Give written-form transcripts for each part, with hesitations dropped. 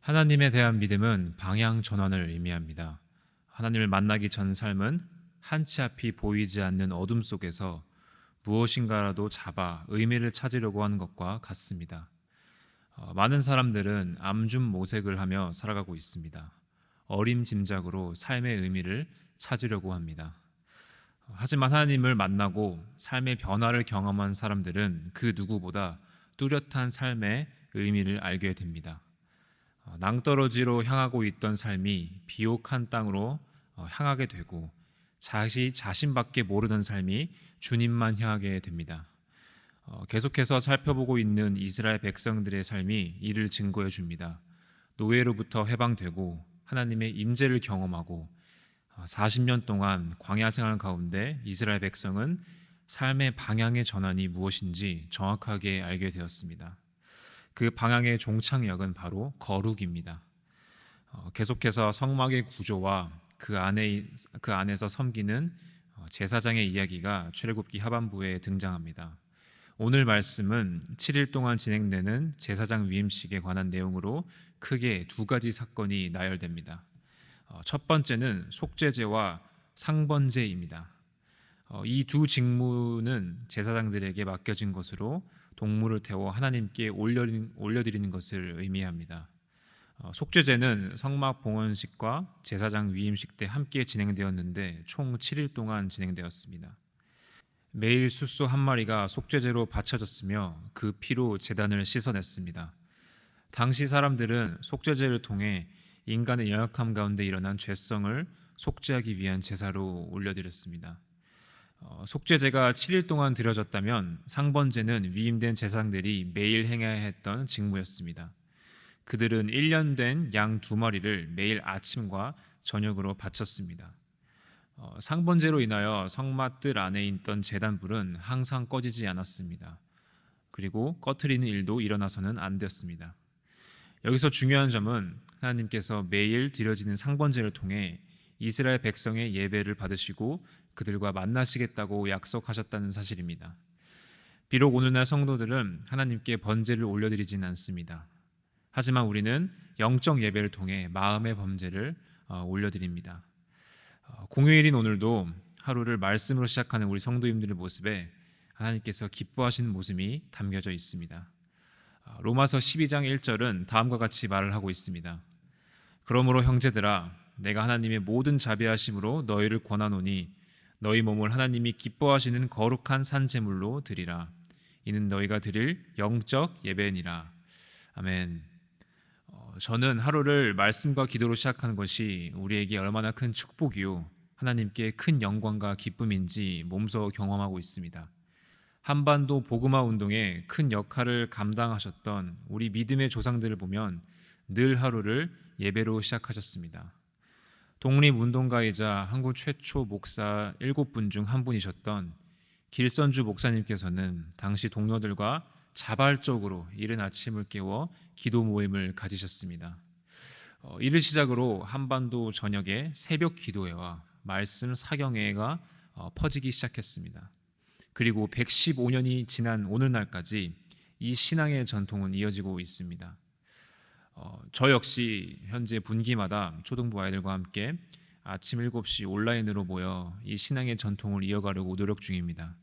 하나님에 대한 믿음은 방향 전환을 의미합니다. 하나님을 만나기 전 삶은 한 치 앞이 보이지 않는 어둠 속에서 무엇인가라도 잡아 의미를 찾으려고 하는 것과 같습니다. 많은 사람들은 암중모색을 하며 살아가고 있습니다. 어림짐작으로 삶의 의미를 찾으려고 합니다. 하지만 하나님을 만나고 삶의 변화를 경험한 사람들은 그 누구보다 뚜렷한 삶의 의미를 알게 됩니다. 낭떠러지로 향하고 있던 삶이 비옥한 땅으로 향하게 되고 자신밖에 모르는 삶이 주님만 향하게 됩니다. 계속해서 살펴보고 있는 이스라엘 백성들의 삶이 이를 증거해 줍니다. 노예로부터 해방되고 하나님의 임재를 경험하고 40년 동안 광야 생활 가운데 이스라엘 백성은 삶의 방향의 전환이 무엇인지 정확하게 알게 되었습니다. 그 방향의 종착역은 바로 거룩입니다. 계속해서 성막의 구조와 그 안에서 섬기는 제사장의 이야기가 출애굽기 하반부에 등장합니다. 오늘 말씀은 7일 동안 진행되는 제사장 위임식에 관한 내용으로 크게 두 가지 사건이 나열됩니다. 첫 번째는 속죄제와 상번제입니다. 이 두 직무는 제사장들에게 맡겨진 것으로 동물을 태워 하나님께 올려드리는 것을 의미합니다. 속죄제는 성막 봉헌식과 제사장 위임식 때 함께 진행되었는데 총 7일 동안 진행되었습니다. 매일 숫소 한 마리가 속죄제로 바쳐졌으며 그 피로 제단을 씻어냈습니다. 당시 사람들은 속죄제를 통해 인간의 연약함 가운데 일어난 죄성을 속죄하기 위한 제사로 올려드렸습니다. 속죄제가 7일 동안 드려졌다면 상번제는 위임된 제사장들이 매일 행해야 했던 직무였습니다. 그들은 1년 된 양 2마리를 매일 아침과 저녁으로 바쳤습니다. 상번제로 인하여 성막 뜰 안에 있던 제단불은 항상 꺼지지 않았습니다. 그리고 꺼트리는 일도 일어나서는 안 되었습니다. 여기서 중요한 점은 하나님께서 매일 드려지는 상번제를 통해 이스라엘 백성의 예배를 받으시고 그들과 만나시겠다고 약속하셨다는 사실입니다. 비록 오늘날 성도들은 하나님께 번제를 올려드리지는 않습니다. 하지만 우리는 영적 예배를 통해 마음의 번제를 올려드립니다. 공휴일인 오늘도 하루를 말씀으로 시작하는 우리 성도님들의 모습에 하나님께서 기뻐하시는 모습이 담겨져 있습니다. 로마서 12장 1절은 다음과 같이 말을 하고 있습니다. 그러므로 형제들아 내가 하나님의 모든 자비하심으로 너희를 권하노니 너희 몸을 하나님이 기뻐하시는 거룩한 산제물로 드리라. 이는 너희가 드릴 영적 예배니라. 아멘. 저는 하루를 말씀과 기도로 시작하는 것이 우리에게 얼마나 큰 축복이요 하나님께 큰 영광과 기쁨인지 몸소 경험하고 있습니다. 한반도 복음화 운동에 큰 역할을 감당하셨던 우리 믿음의 조상들을 보면 늘 하루를 예배로 시작하셨습니다. 독립운동가이자 한국 최초 목사 7분 중 한 분이셨던 길선주 목사님께서는 당시 동료들과 자발적으로 이른 아침을 깨워 기도 모임을 가지셨습니다. 이를 시작으로 한반도 전역에 새벽 기도회와 말씀 사경회가 퍼지기 시작했습니다. 그리고 115년이 지난 오늘날까지 이 신앙의 전통은 이어지고 있습니다. 저 역시 현재 분기마다 초등부 아이들과 함께 아침 7시 온라인으로 모여 이 신앙의 전통을 이어가려고 노력 중입니다.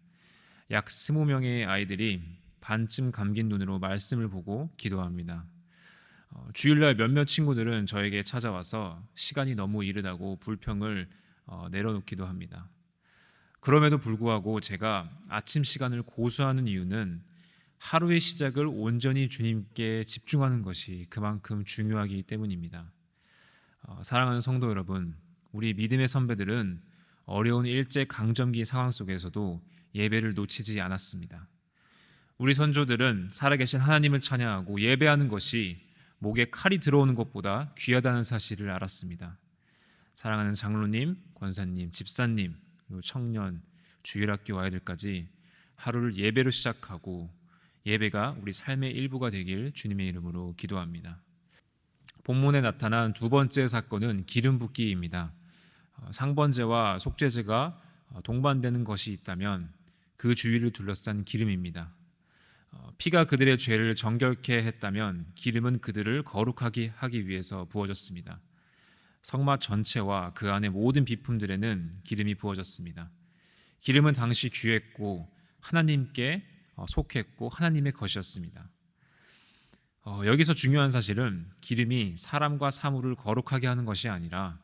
약 20명의 아이들이 반쯤 감긴 눈으로 말씀을 보고 기도합니다. 주일날 몇몇 친구들은 저에게 찾아와서 시간이 너무 이르다고 불평을 내려놓기도 합니다. 그럼에도 불구하고 제가 아침 시간을 고수하는 이유는 하루의 시작을 온전히 주님께 집중하는 것이 그만큼 중요하기 때문입니다. 사랑하는 성도 여러분, 우리 믿음의 선배들은 어려운 일제강점기 상황 속에서도 예배를 놓치지 않았습니다. 우리 선조들은 살아계신 하나님을 찬양하고 예배하는 것이 목에 칼이 들어오는 것보다 귀하다는 사실을 알았습니다. 사랑하는 장로님, 권사님, 집사님, 그리고 청년, 주일학교 아이들까지 하루를 예배로 시작하고 예배가 우리 삶의 일부가 되길 주님의 이름으로 기도합니다. 본문에 나타난 두 번째 사건은 기름 붓기입니다. 상번제와 속죄제가 동반되는 것이 있다면 그 주위를 둘러싼 기름입니다. 피가 그들의 죄를 정결케 했다면 기름은 그들을 거룩하게 하기 위해서 부어졌습니다. 성막 전체와 그 안의 모든 비품들에는 기름이 부어졌습니다. 기름은 당시 귀했고 하나님께 속했고 하나님의 것이었습니다. 여기서 중요한 사실은 기름이 사람과 사물을 거룩하게 하는 것이 아니라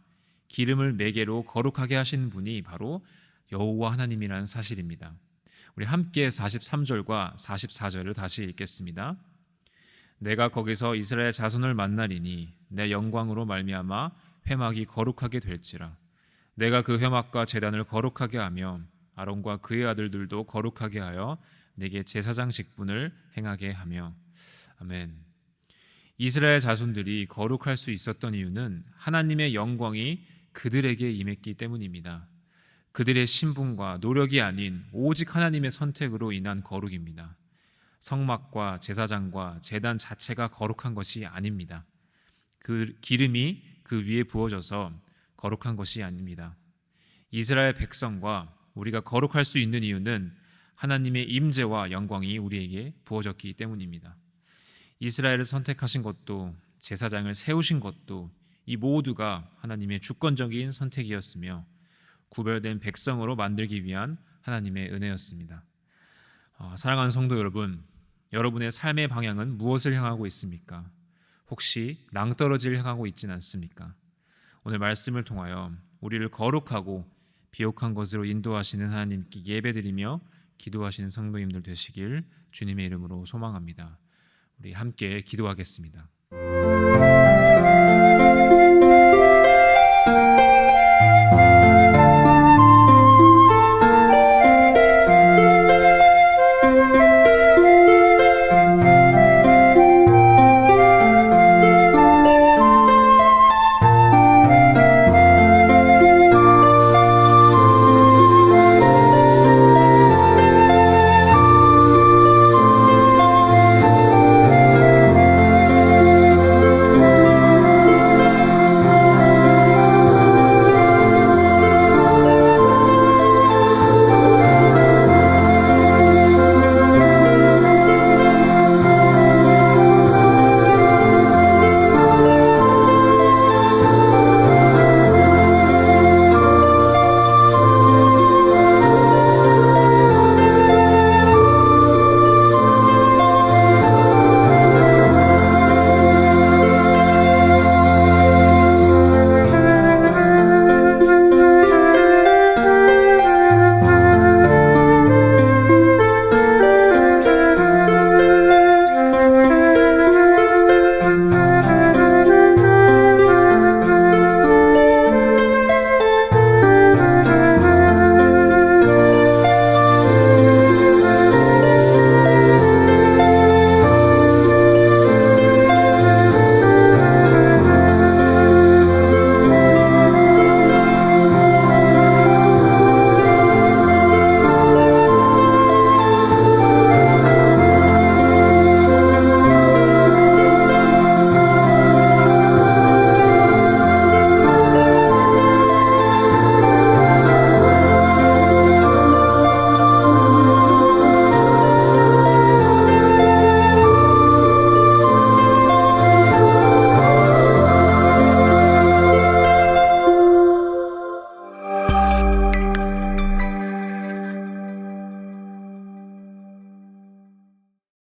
기름을 매개로 거룩하게 하시는 분이 바로 여호와 하나님이라는 사실입니다. 우리 함께 43절과 44절을 다시 읽겠습니다. 내가 거기서 이스라엘 자손을 만나리니 내 영광으로 말미암아 회막이 거룩하게 될지라. 내가 그 회막과 제단을 거룩하게 하며 아론과 그의 아들들도 거룩하게 하여 내게 제사장 직분을 행하게 하며. 아멘. 이스라엘 자손들이 거룩할 수 있었던 이유는 하나님의 영광이 그들에게 임했기 때문입니다. 그들의 신분과 노력이 아닌 오직 하나님의 선택으로 인한 거룩입니다. 성막과 제사장과 제단 자체가 거룩한 것이 아닙니다. 그 기름이 그 위에 부어져서 거룩한 것이 아닙니다. 이스라엘 백성과 우리가 거룩할 수 있는 이유는 하나님의 임재와 영광이 우리에게 부어졌기 때문입니다. 이스라엘을 선택하신 것도 제사장을 세우신 것도 이 모두가 하나님의 주권적인 선택이었으며 구별된 백성으로 만들기 위한 하나님의 은혜였습니다. 사랑하는 성도 여러분, 여러분의 삶의 방향은 무엇을 향하고 있습니까? 혹시 낭떠러지를 향하고 있지는 않습니까? 오늘 말씀을 통하여 우리를 거룩하고 비옥한 것으로 인도하시는 하나님께 예배드리며 기도하시는 성도님들 되시길 주님의 이름으로 소망합니다. 우리 함께 기도하겠습니다.